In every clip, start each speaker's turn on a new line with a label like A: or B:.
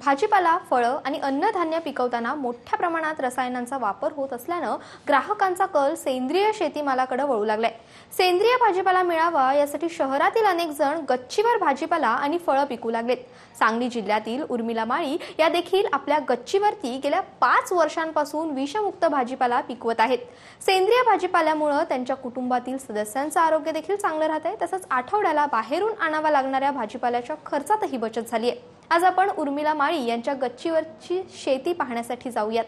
A: भाजीपाला, फळं आणि अन्नधान्य पिकवताना मोठ्या प्रमाणात रसायनांचा वापर होत असल्यानं ग्राहकांचा कल सेंद्रिय शेतीमालाकडे वळू लागलाय। सेंद्रिय भाजीपाला मिळावा यासाठी शहरातील अनेक जण गच्चीवर भाजीपाला आणि फळं पिकू लागलेत। सांगली जिल्ह्यातील उर्मिला माळी या देखील आपल्या गच्चीवरती गेल्या 5 वर्षांपासून विषमुक्त भाजीपाला पिकवत आहेत। सेंद्रिय भाजीपाल्यामुळे त्यांच्या कुटुंबातील सदस्यांचं आरोग्य देखील चांगलं राहतंय, तसंच आठवड्याला बाहेरून आणावा लागणाऱ्या भाजीपाल्याच्या खर्चातही बचत झाली आहे। आज आपण उर्मिला माळी यांच्या गच्चीवरची शेती पाहण्यासाठी जाऊयात।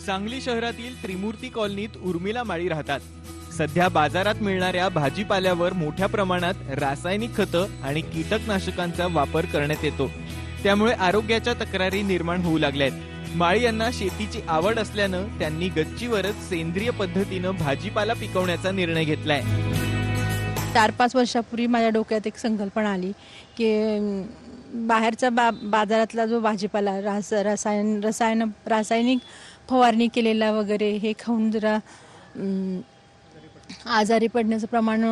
B: सांगली शहरातील त्रिमूर्ती कॉलनीत उर्मिला माळी राहतात। सध्या बाजारात मिळणाऱ्या भाजीपाल्यावर मोठ्या प्रमाणात रासायनिक खतं आणि कीटकनाशकांचा वापर करण्यात येतो, त्यामुळे आरोग्याच्या तक्रारी निर्माण होऊ लागल्यात। माळी यांना शेतीची आवड असल्यानं त्यांनी गच्चीवरच सेंद्रिय पद्धतीनं भाजीपाला पिकवण्याचा निर्णय घेतलाय।
C: 4-5 वर्षापूर्वी माझ्या डोक्यात एक संकल्पना आली की बाहेरचा बाजारातला जो भाजीपाला रासायनिक फवारणी केलेला वगैरे हे खाऊन जरा आजारी पडण्याचं प्रमाण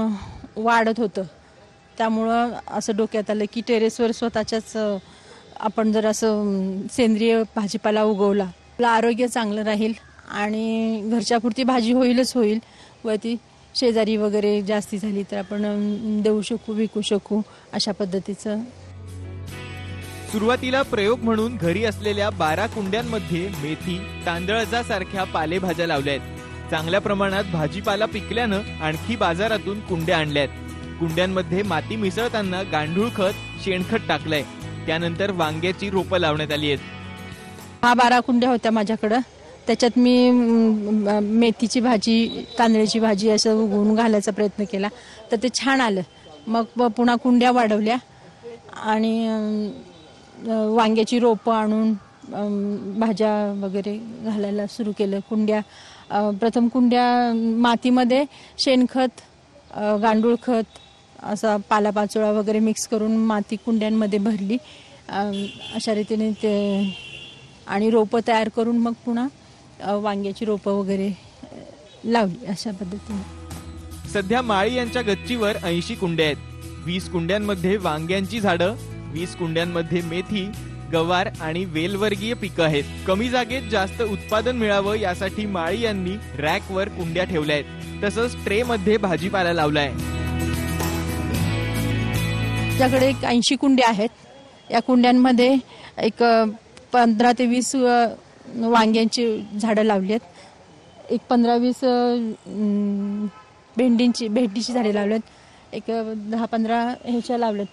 C: वाढत होतं। त्यामुळं असं डोक्यात आलं की टेरेसवर स्वतःच्याच आपण जर असं सेंद्रिय भाजीपाला उगवला, आपलं आरोग्य चांगलं राहील आणि घरच्यापुरती भाजी होईल व ती शेजारी वगैरे जास्ती झाली तर आपण देऊ शकू, विकू शकू, अशा पद्धतीचं।
B: सुरुवातीला प्रयोग म्हणून घरी असलेल्या 12 कुंड्यांमध्ये मेथी, तांदळासारख्या पालेभाज्या लावल्यात। चांगल्या प्रमाणात भाजीपाला पिकल्यानं आणखी बाजारातून कुंड्या आणल्यात। कुंड्यांमध्ये माती मिसळताना गांडूळ खत, शेणखत टाकलंय। त्यानंतर वांग्याची रोपं लावण्यात आली आहेत।
C: 12 कुंड्या होत्या माझ्याकडं, त्याच्यात मी मेथीची भाजी, तांदळाची भाजी असं उगवून घालायचा प्रयत्न केला, तर ते छान आलं। मग पुन्हा कुंड्या वाढवल्या आणि वांग्याची रोपं आणून भाज्या वगैरे घालायला सुरू केलं। प्रथम कुंड्या मातीमध्ये शेणखत, गांडूळ खत, असा पालापाचोळा वगैरे मिक्स करून माती कुंड्यांमध्ये भरली। अशा रीतीने ते आणि रोपं तयार करून मग पुन्हा वांग्याची रोपं वगैरे लावली। अशा पद्धतीने
B: सध्या माळी यांच्या गच्चीवर 80 कुंड्या आहेत। 20 कुंड्यांमध्ये वांग्यांची झाडं, 20 कुंड्यांमध्ये मेथी, गवार आणि वेलवर्गीय पिकं आहेत। कमी जागेत जास्त उत्पादन मिळावं यासाठी माळी यांनी रॅकवर कुंड्या ठेवल्या आहेत, तसंच ट्रे मध्ये भाजीपाला लावलाय।
C: त्याच्याकडे 80 कुंड्या आहेत। या कुंड्यांमध्ये एक 15 ते 20 वांग्यांची झाडं लावली आहेत, एक 15-20 भेंडीची झाडे लावलेत, एक 10-15 ह्याच्या लावलेत,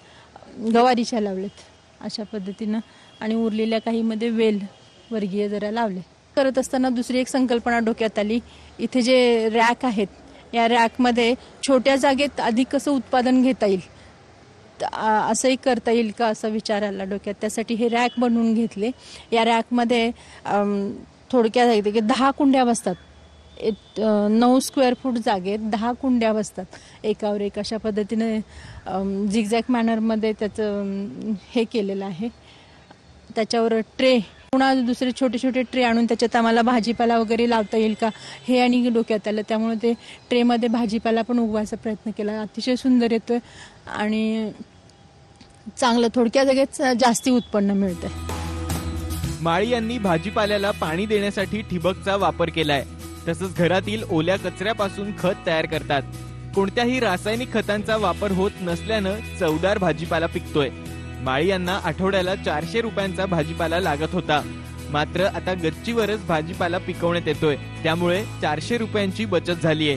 C: गवारीच्या लावलेत, अशा पद्धतीनं। आणि उरलेल्या काही मध्ये वेल वर्गीय जरा लावले। करत असताना दुसरी एक संकल्पना डोक्यात आली, इथे जे रॅक आहेत या रॅकमध्ये छोट्या जागेत अधिक कसं उत्पादन घेता येईल, असंही करता येईल का असा विचार आला डोक्यात। त्यासाठी हे रॅक बनवून घेतले। या रॅकमध्ये थोडक्यात 10 कुंड्या बसतात। 9 स्क्वेअर फूट जागेत 10 कुंड्या बसतात एकावर एक। अशा पद्धतीने झिगझॅग मॅनरमध्ये त्याचं हे केलेलं आहे। त्याच्यावर ट्रे, पुन्हा दुसरे छोटे छोटे ट्रे आणून त्याच्यात आम्हाला भाजीपाला वगैरे लावता येईल का हे आणि डोक्यात आलं। त्यामुळे ते ट्रेमध्ये भाजीपाला पण उगवायचा प्रयत्न केला। अतिशय सुंदर येतोय आणि चांगलं थोडक्या जागेत जास्ती उत्पन्न मिळतंय।
B: माळी यांनी भाजीपाल्याला पाणी देण्यासाठी ठिबकचा वापर केलाय, तसंच घरातील ओल्या कचऱ्यापासून खत तयार करतात। कोणत्याही रासायनिक खतांचा वापर होत नसल्यानं चवदार भाजीपाला पिकतोय। माळी यांना आठवड्याला 400 रुपयांचा भाजीपाला लागत होता, मात्र आता गच्चीवरच भाजीपाला पिकवण्यात येतोय, त्यामुळे 400 रुपयांची बचत झालीय।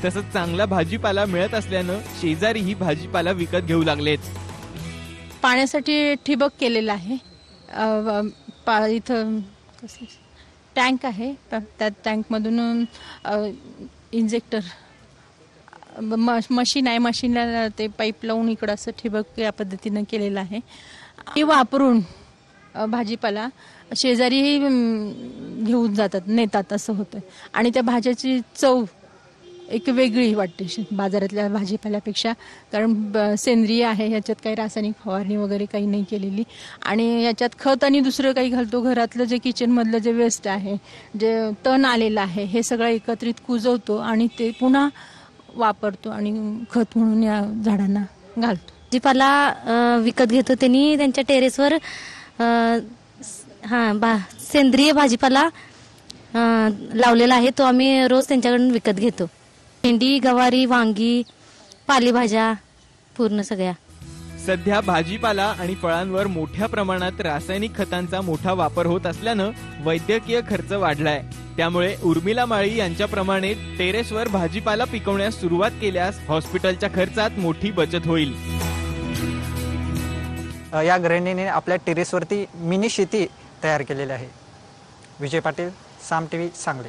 B: तसंच चांगला भाजीपाला मिळत असल्यानं शेजारीही भाजीपाला विकत घेऊ लागलेत।
C: पाण्यासाठी ठिबक केलेलं आहे। इथं टँक आहे, त्या टँकमधून इंजेक्टर मशीन आहे, मशीनला ते पाईप लावून इकडं असं ठिबक या पद्धतीनं केलेलं आहे। हे वापरून भाजीपाला शेजारीही घेऊन जातात, नेतात, असं होतं। आणि त्या भाज्याची चव एक वेगळी वाटते बाजारातल्या भाजीपाल्यापेक्षा, कारण सेंद्रिय आहे, ह्याच्यात काही रासायनिक फवारणी वगैरे काही नाही केलेली, आणि याच्यात खत आणि दुसरं काही घालतो. घरातलं जे किचनमधलं जे वेस्ट आहे, जे तण आलेलं आहे, हे सगळं एकत्रित कुजवतो आणि ते पुन्हा वापरतो आणि खत म्हणून या झाडांना घालतो.
D: भाजीपाला विकत घेतो त्यांनी त्यांच्या टेरेसवर सेंद्रिय भाजीपाला लावलेला आहे, तो आम्ही रोज त्यांच्याकडून विकत घेतो. भेंडी, गवारी, वांगी, पालेभाज्या पूर्ण सगळ्या.
B: सध्या भाजीपाला आणि फळांवर मोठ्या प्रमाणात रासायनिक खतांचा मोठा वापर होत असल्यानं वैद्यकीय खर्च वाढलाय. त्यामुळे उर्मिला माळी यांच्याप्रमाणे टेरेसवर भाजीपाला पिकवण्यास सुरुवात केल्यास हॉस्पिटलच्या खर्चात मोठी बचत होईल.
E: या गृहिणीने आपल्या टेरेसवरती मिनी शेती तयार केलेली आहे. विजय पाटील, साम टीव्ही, सांगली.